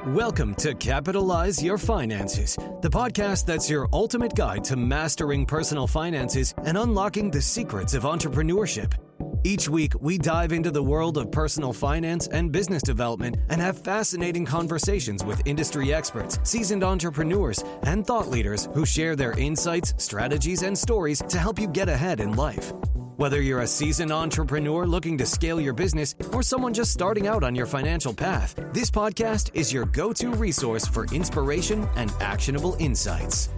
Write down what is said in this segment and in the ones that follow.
Welcome to Capitalize Your Finances, the podcast that's your ultimate guide to mastering personal finances and unlocking the secrets of entrepreneurship. Each week, we dive into the world of personal finance and business development and have fascinating conversations with industry experts, seasoned entrepreneurs, and thought leaders who share their insights, strategies, and stories to help you get ahead in life. Whether you're a seasoned entrepreneur looking to scale your business or someone just starting out on your financial path, this podcast is your go-to resource for inspiration and actionable insights.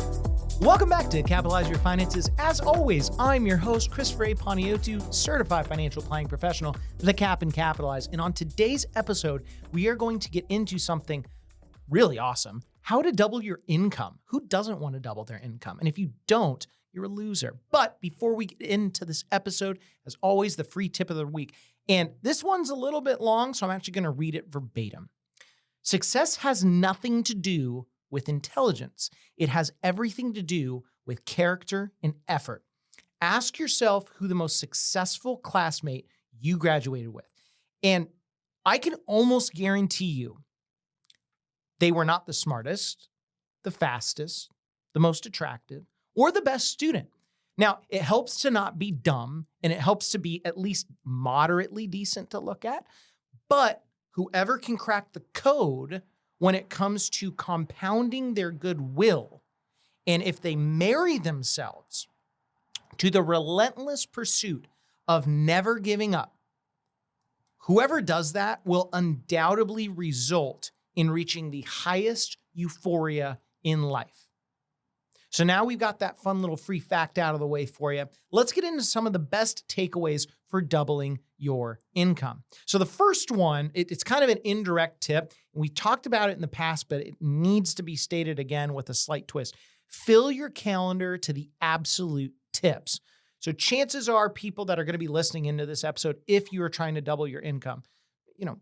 Welcome back to Capitalize Your Finances. As always, I'm your host, Christopher A. Panayiotou, certified financial planning professional, the Cap and Capitalize. And on today's episode, we are going to get into something really awesome: how to double your income. Who doesn't want to double their income? And if you don't, you're a loser. But before we get into this episode, as always, the free tip of the week. And this one's a little bit long, so I'm actually going to read it verbatim. Success has nothing to do with intelligence. It has everything to do with character and effort. Ask yourself who the most successful classmate you graduated with. And I can almost guarantee you they were not the smartest, the fastest, the most attractive, or the best student. Now, it helps to not be dumb, and it helps to be at least moderately decent to look at, but whoever can crack the code when it comes to compounding their goodwill, and if they marry themselves to the relentless pursuit of never giving up, whoever does that will undoubtedly result in reaching the highest euphoria in life. So now we've got that fun little free fact out of the way for you. Let's get into some of the best takeaways for doubling your income. So the first one, it's kind of an indirect tip. We talked about it in the past, but it needs to be stated again with a slight twist. Fill your calendar to the absolute tips. So chances are people that are going to be listening into this episode, if you are trying to double your income,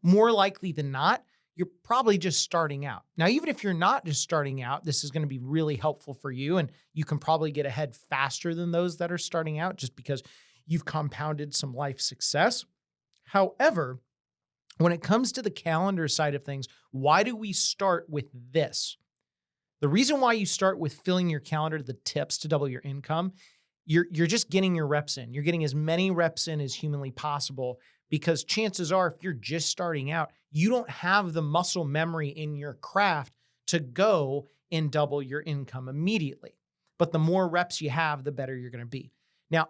more likely than not, you're probably just starting out. Now, even if you're not just starting out, this is going to be really helpful for you, and you can probably get ahead faster than those that are starting out just because you've compounded some life success. However, when it comes to the calendar side of things, why do we start with this? The reason why you start with filling your calendar to the tips to double your income, you're just getting your reps in. You're getting as many reps in as humanly possible, because chances are, if you're just starting out, you don't have the muscle memory in your craft to go and double your income immediately. But the more reps you have, the better you're going to be. Now,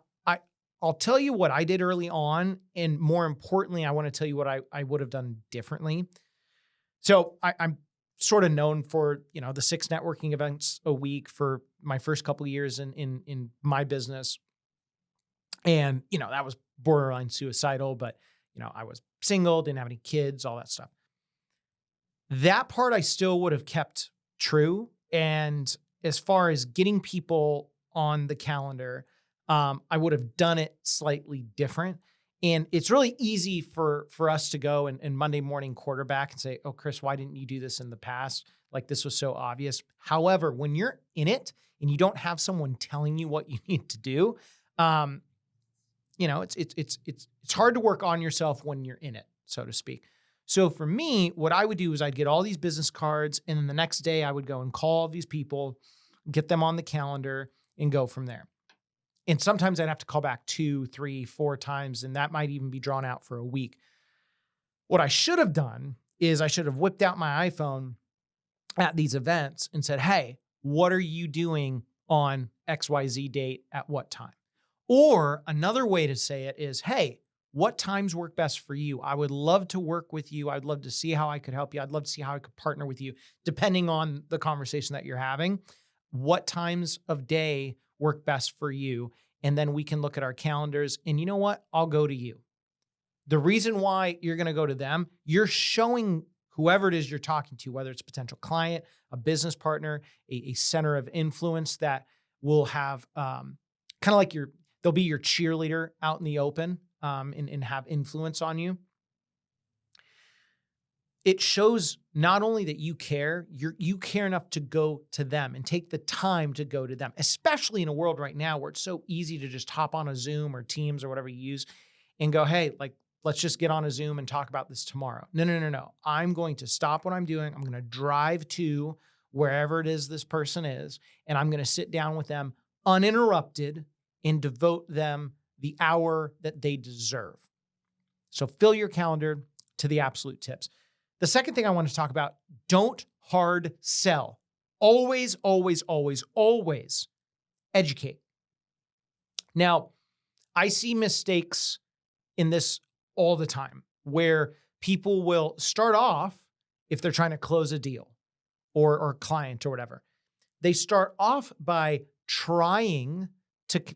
I'll tell you what I did early on, and more importantly, I want to tell you what I would have done differently. So I'm sort of known for, the 6 networking events a week for my first couple of years in my business. And, that was borderline suicidal, but, I was single, didn't have any kids, all that stuff. That part I still would have kept true. And as far as getting people on the calendar, I would have done it slightly different. And it's really easy for us to go and Monday morning quarterback and say, oh, Chris, why didn't you do this in the past? Like, this was so obvious. However, when you're in it and you don't have someone telling you what you need to do, it's hard to work on yourself when you're in it, so to speak. So for me, what I would do is I'd get all these business cards, and then the next day I would go and call all these people, get them on the calendar, and go from there. And sometimes I'd have to call back 2, 3, 4 times, and that might even be drawn out for a week. What I should have done is I should have whipped out my iPhone at these events and said, hey, what are you doing on XYZ date at what time? Or another way to say it is, hey, what times work best for you? I would love to work with you. I'd love to see how I could help you. I'd love to see how I could partner with you, depending on the conversation that you're having. What times of day work best for you? And then we can look at our calendars, and you know what? I'll go to you. The reason why you're going to go to them, you're showing whoever it is you're talking to, whether it's a potential client, a business partner, a center of influence that will have kind of like they'll be your cheerleader out in the open and have influence on you. It shows not only that you care, you care enough to go to them and take the time to go to them, especially in a world right now where it's so easy to just hop on a Zoom or Teams or whatever you use and go, hey, let's just get on a Zoom and talk about this tomorrow. No. I'm going to stop what I'm doing. I'm going to drive to wherever it is this person is, and I'm going to sit down with them uninterrupted and devote them the hour that they deserve. So fill your calendar to the absolute tips. The second thing I want to talk about, don't hard sell. Always, always, always, always educate. Now, I see mistakes in this all the time where people will start off, if they're trying to close a deal or client or whatever, they start off by trying to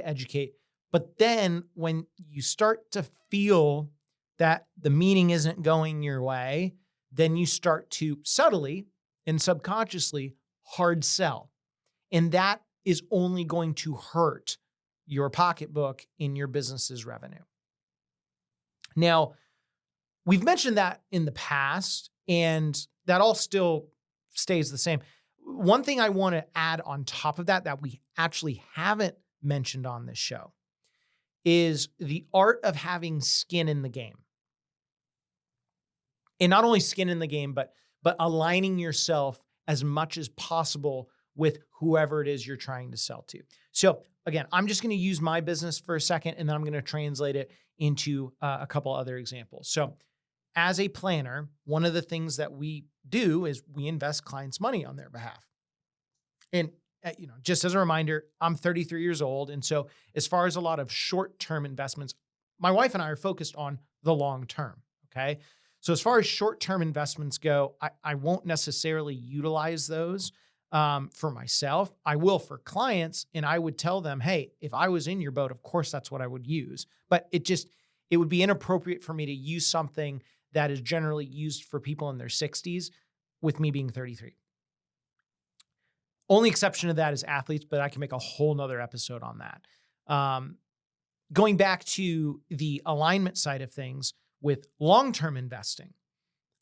educate. But then when you start to feel that the meeting isn't going your way, then you start to subtly and subconsciously hard sell. And that is only going to hurt your pocketbook in your business's revenue. Now, we've mentioned that in the past, and that all still stays the same. One thing I want to add on top of that we actually haven't mentioned on this show is the art of having skin in the game. And not only skin in the game, but aligning yourself as much as possible with whoever it is you're trying to sell to. So again, I'm just going to use my business for a second, and then I'm going to translate it into a couple other examples. So as a planner, one of the things that we do is we invest clients' money on their behalf. And just as a reminder, I'm 33 years old. And so as far as a lot of short-term investments, my wife and I are focused on the long term. Okay. So as far as short-term investments go, I won't necessarily utilize those for myself. I will for clients, and I would tell them, hey, if I was in your boat, of course, that's what I would use. But it would be inappropriate for me to use something that is generally used for people in their 60s with me being 33. Only exception to that is athletes, but I can make a whole nother episode on that. Going back to the alignment side of things with long-term investing,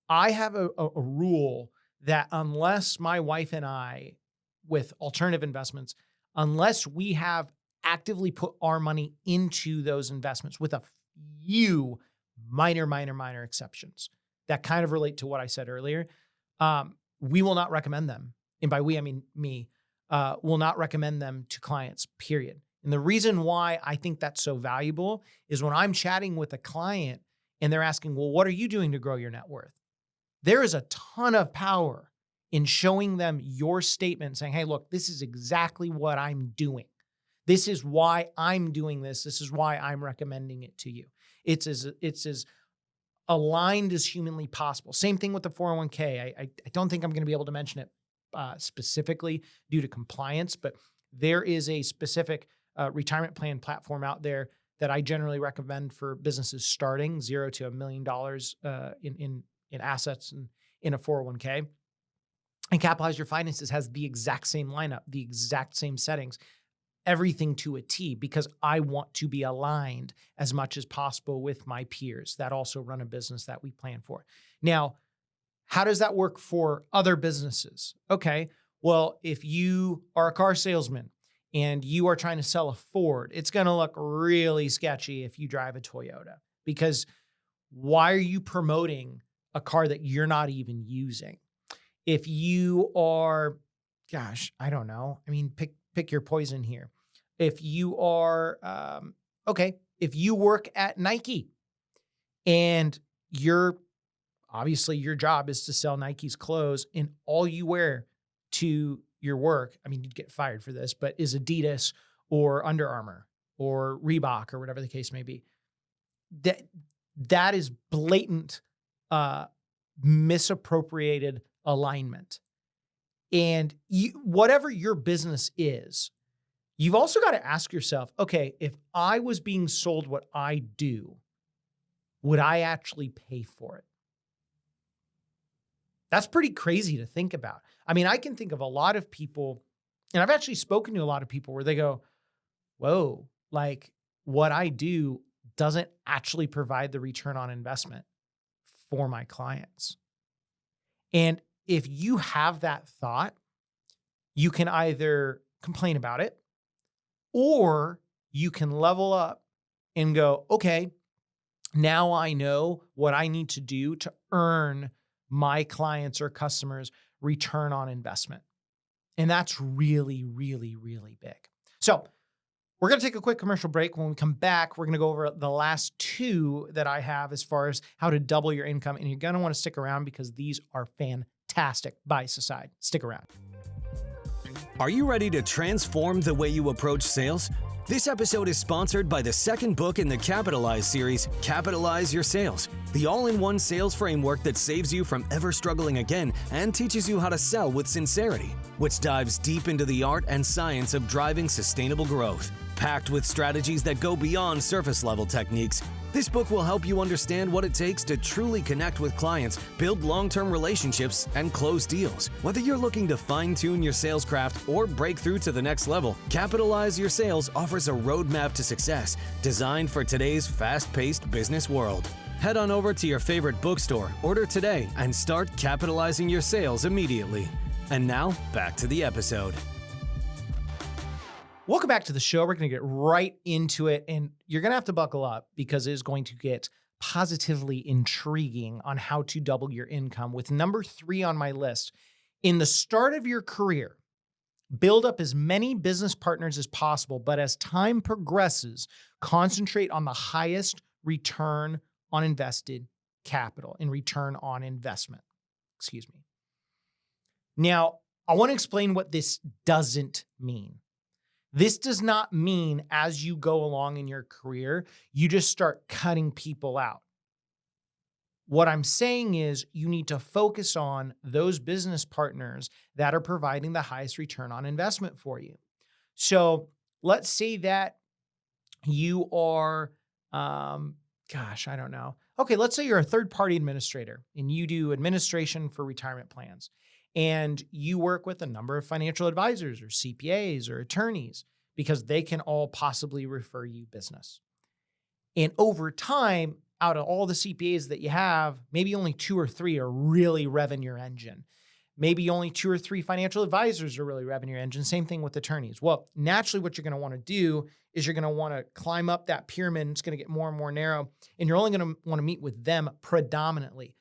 I have a rule that unless my wife and I, with alternative investments, unless we have actively put our money into those investments with a few minor exceptions that kind of relate to what I said earlier, we will not recommend them. And by we, I mean me, will not recommend them to clients, period. And the reason why I think that's so valuable is when I'm chatting with a client and they're asking, well, what are you doing to grow your net worth? There is a ton of power in showing them your statement saying, hey, look, this is exactly what I'm doing. This is why I'm doing this. This is why I'm recommending it to you. It's as aligned as humanly possible. Same thing with the 401k. I don't think I'm going to be able to mention it specifically due to compliance, but there is a specific retirement plan platform out there that I generally recommend for businesses starting $0 to $1 million in assets and in a 401k. And Capitalize Your Finances has the exact same lineup, the exact same settings, everything to a T, because I want to be aligned as much as possible with my peers that also run a business that we plan for. Now, how does that work for other businesses? Okay, well, if you are a car salesman and you are trying to sell a Ford, it's going to look really sketchy if you drive a Toyota, because why are you promoting a car that you're not even using? If you are, I don't know. I mean, pick your poison here. If you are, if you work at Nike and obviously your job is to sell Nike's clothes and all you wear to your work, I mean, you'd get fired for this, but is Adidas or Under Armour or Reebok or whatever the case may be. That is blatant misappropriated alignment. And whatever your business is, you've also got to ask yourself, okay, if I was being sold what I do, would I actually pay for it? That's pretty crazy to think about. I mean, I can think of a lot of people, and I've actually spoken to a lot of people where they go, whoa, like what I do doesn't actually provide the return on investment for my clients. And if you have that thought, you can either complain about it or you can level up and go, okay, Now I know what I need to do to earn my clients or customers return on investment. And that's really, really, really big. So we're going to take a quick commercial break. When we come back, we're going to go over the last two that I have as far as how to double your income. And you're going to want to stick around because these are fantastic. Bias aside, stick around. Are you ready to transform the way you approach sales? This episode is sponsored by the second book in the Capitalize series, Capitalize Your Sales, the all-in-one sales framework that saves you from ever struggling again and teaches you how to sell with sincerity, which dives deep into the art and science of driving sustainable growth. Packed with strategies that go beyond surface-level techniques, this book will help you understand what it takes to truly connect with clients, build long-term relationships, and close deals. Whether you're looking to fine-tune your sales craft or break through to the next level, Capitalize Your Sales offers a roadmap to success designed for today's fast-paced business world. Head on over to your favorite bookstore, order today, and start capitalizing your sales immediately. And now, back to the episode. Welcome back to the show. We're going to get right into it, and you're going to have to buckle up because it is going to get positively intriguing on how to double your income. With number 3 on my list, in the start of your career, build up as many business partners as possible, but as time progresses, concentrate on the highest return on invested capital and return on investment. Excuse me. Now, I want to explain what this doesn't mean. This does not mean as you go along in your career, you just start cutting people out. What I'm saying is you need to focus on those business partners that are providing the highest return on investment for you. So let's say that you are, I don't know. Okay, let's say you're a third-party administrator and you do administration for retirement plans. And you work with a number of financial advisors or CPAs or attorneys because they can all possibly refer you business. And over time, out of all the CPAs that you have, maybe only 2 or 3 are really revving your engine. Maybe only 2 or 3 financial advisors are really revving your engine. Same thing with attorneys. Well, naturally, what you're going to want to do is you're going to want to climb up that pyramid. It's going to get more and more narrow, and you're only going to want to meet with them predominantly.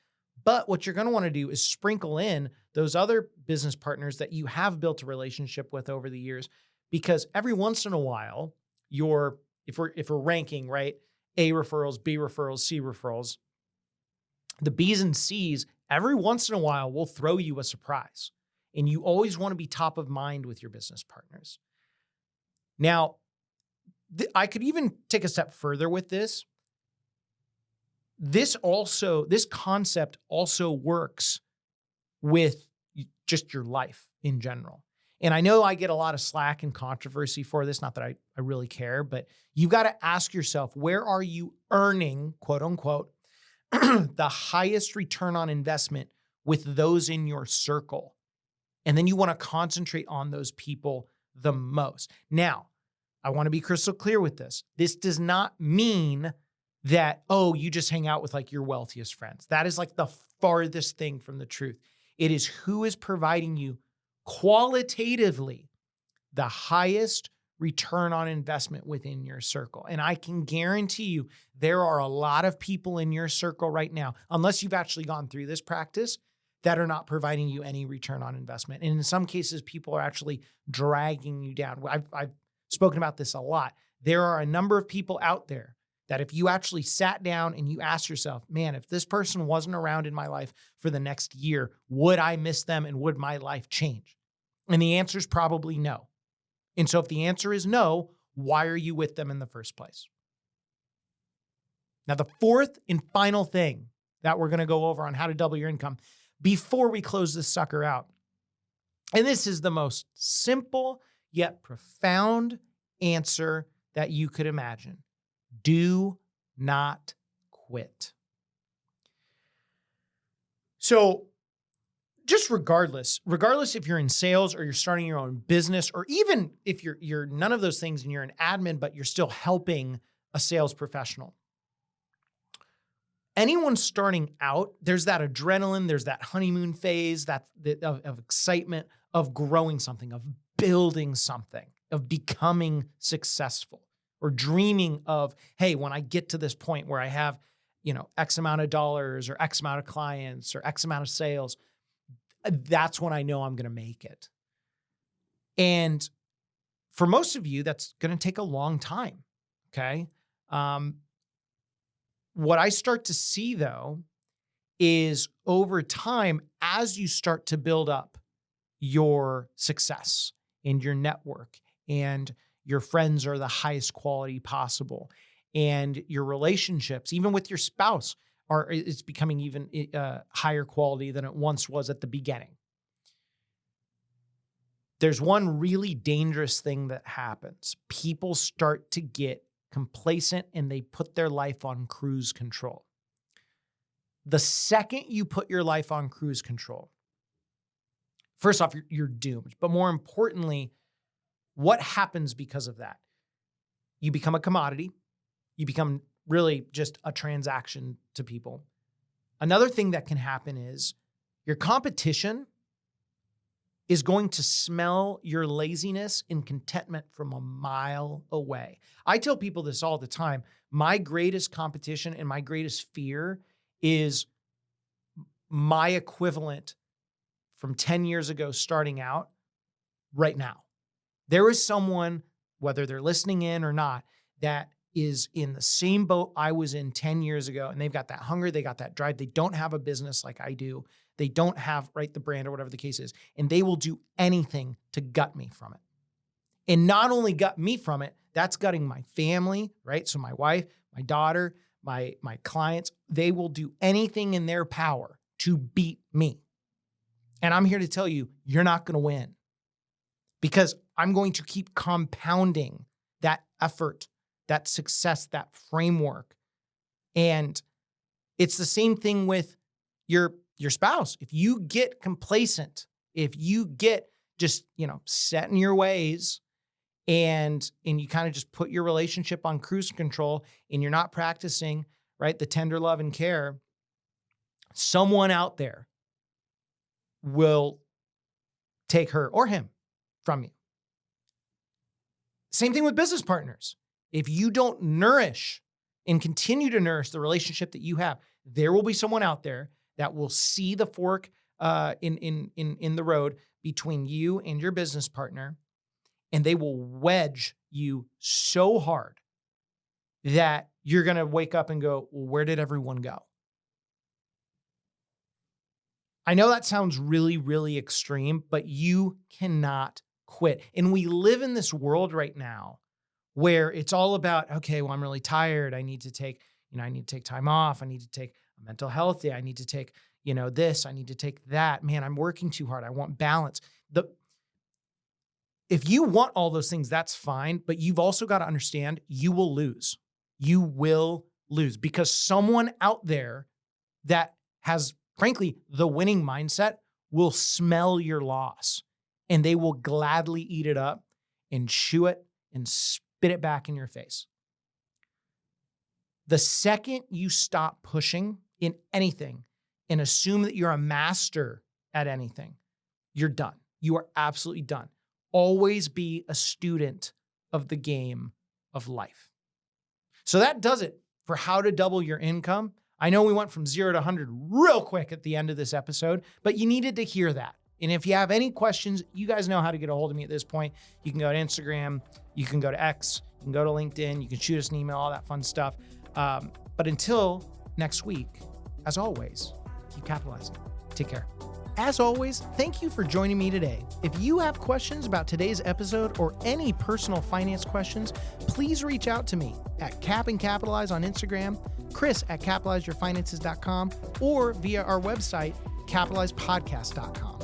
But what you're going to want to do is sprinkle in those other business partners that you have built a relationship with over the years, because every once in a while, if we're ranking, right, A referrals, B referrals, C referrals, the B's and C's every once in a while will throw you a surprise, and you always want to be top of mind with your business partners. Now, I could even take a step further with this. This concept also works with just your life in general. And I know I get a lot of slack and controversy for this, not that I really care, but you got to ask yourself, where are you earning, quote unquote, the highest return on investment with those in your circle? And then you want to concentrate on those people the most. Now, I want to be crystal clear with this. This does not mean that, you just hang out with like your wealthiest friends. That is like the farthest thing from the truth. It is who is providing you qualitatively the highest return on investment within your circle. And I can guarantee you there are a lot of people in your circle right now, unless you've actually gone through this practice, that are not providing you any return on investment. And in some cases, people are actually dragging you down. I've spoken about this a lot. There are a number of people out there that if you actually sat down and you asked yourself, man, if this person wasn't around in my life for the next year, would I miss them and would my life change? And the answer is probably no. And so if the answer is no, why are you with them in the first place? Now, the fourth and final thing that we're going to go over on how to double your income before we close this sucker out, and this is the most simple yet profound answer that you could imagine. Do not quit. So just regardless if you're in sales or you're starting your own business, or even if you're none of those things and you're an admin, but you're still helping a sales professional. Anyone starting out, there's that adrenaline, there's that honeymoon phase, of excitement, of growing something, of building something, of becoming successful, or dreaming of, hey, when I get to this point where I have X amount of dollars or X amount of clients or X amount of sales, that's when I know I'm going to make it. And for most of you, that's going to take a long time. Okay. What I start to see though, is over time, as you start to build up your success and your network and your friends are the highest quality possible and your relationships, even with your spouse, it's becoming even higher quality than it once was at the beginning. There's one really dangerous thing that happens. People start to get complacent and they put their life on cruise control. The second you put your life on cruise control, first off, you're doomed. But more importantly, what happens because of that? You become a commodity. You become really just a transaction to people. Another thing that can happen is your competition is going to smell your laziness and contentment from a mile away. I tell people this all the time. My greatest competition and my greatest fear is my equivalent from 10 years ago starting out right now. There is someone, whether they're listening in or not, that is in the same boat I was in 10 years ago, and they've got that hunger, they got that drive. They don't have a business like I do. They don't have, the brand or whatever the case is, and they will do anything to gut me from it. And not only gut me from it, that's gutting my family, right? So my wife, my daughter, my clients, they will do anything in their power to beat me. And I'm here to tell you, you're not going to win because I'm going to keep compounding that effort, that success, that framework. And it's the same thing with your spouse. If you get complacent, if you get just, set in your ways and you kind of just put your relationship on cruise control and you're not practicing, right, the tender love and care, someone out there will take her or him from you. Same thing with business partners. If you don't nourish and continue to nourish the relationship that you have, there will be someone out there that will see the fork in the road between you and your business partner, and they will wedge you so hard that you're going to wake up and go, well, where did everyone go? I know that sounds really, really extreme, but you cannot quit. And we live in this world right now where it's all about, okay, well, I'm really tired. I need to take time off. I need to take a mental health day. I need to take, this. I need to take that. Man, I'm working too hard. I want balance. If you want all those things, that's fine. But you've also got to understand you will lose. You will lose because someone out there that has, frankly, the winning mindset will smell your loss and they will gladly eat it up and chew it and spit it back in your face. The second you stop pushing in anything and assume that you're a master at anything, you're done. You are absolutely done. Always be a student of the game of life. So that does it for how to double your income. I know we went from 0 to 100 real quick at the end of this episode, but you needed to hear that. And if you have any questions, you guys know how to get a hold of me at this point. You can go to Instagram, you can go to X, you can go to LinkedIn, you can shoot us an email, all that fun stuff. But until next week, as always, keep capitalizing. Take care. As always, thank you for joining me today. If you have questions about today's episode or any personal finance questions, please reach out to me at Cap and Capitalize on Instagram, Chris at capitalizeyourfinances.com, or via our website, capitalizepodcast.com.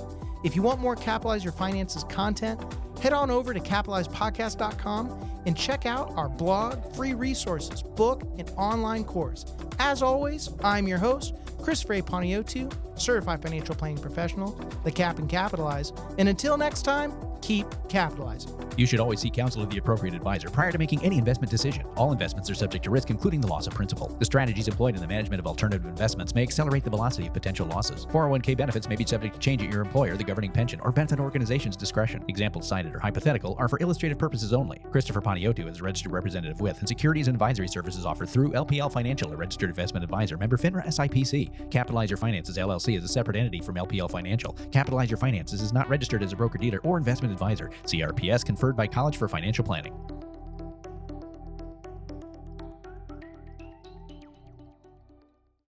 If you want more Capitalize Your Finances content, head on over to capitalizepodcast.com and check out our blog, free resources, book, and online course. As always, I'm your host, Chris Paniotu, Certified Financial Planning Professional, the Cap and Capitalize. And until next time, keep capitalizing. You should always seek counsel of the appropriate advisor prior to making any investment decision. All investments are subject to risk, including the loss of principal. The strategies employed in the management of alternative investments may accelerate the velocity of potential losses. 401k benefits may be subject to change at your employer, the governing pension, or benefit organization's discretion. Examples cited are hypothetical, are for illustrative purposes only. Christopher Panayiotou is a registered representative with and securities and advisory services offered through LPL Financial, a registered investment advisor, member FINRA SIPC. Capitalize Your Finances LLC is a separate entity from LPL Financial. Capitalize Your Finances is not registered as a broker-dealer or investment advisor. CRPS conferred by College for Financial Planning.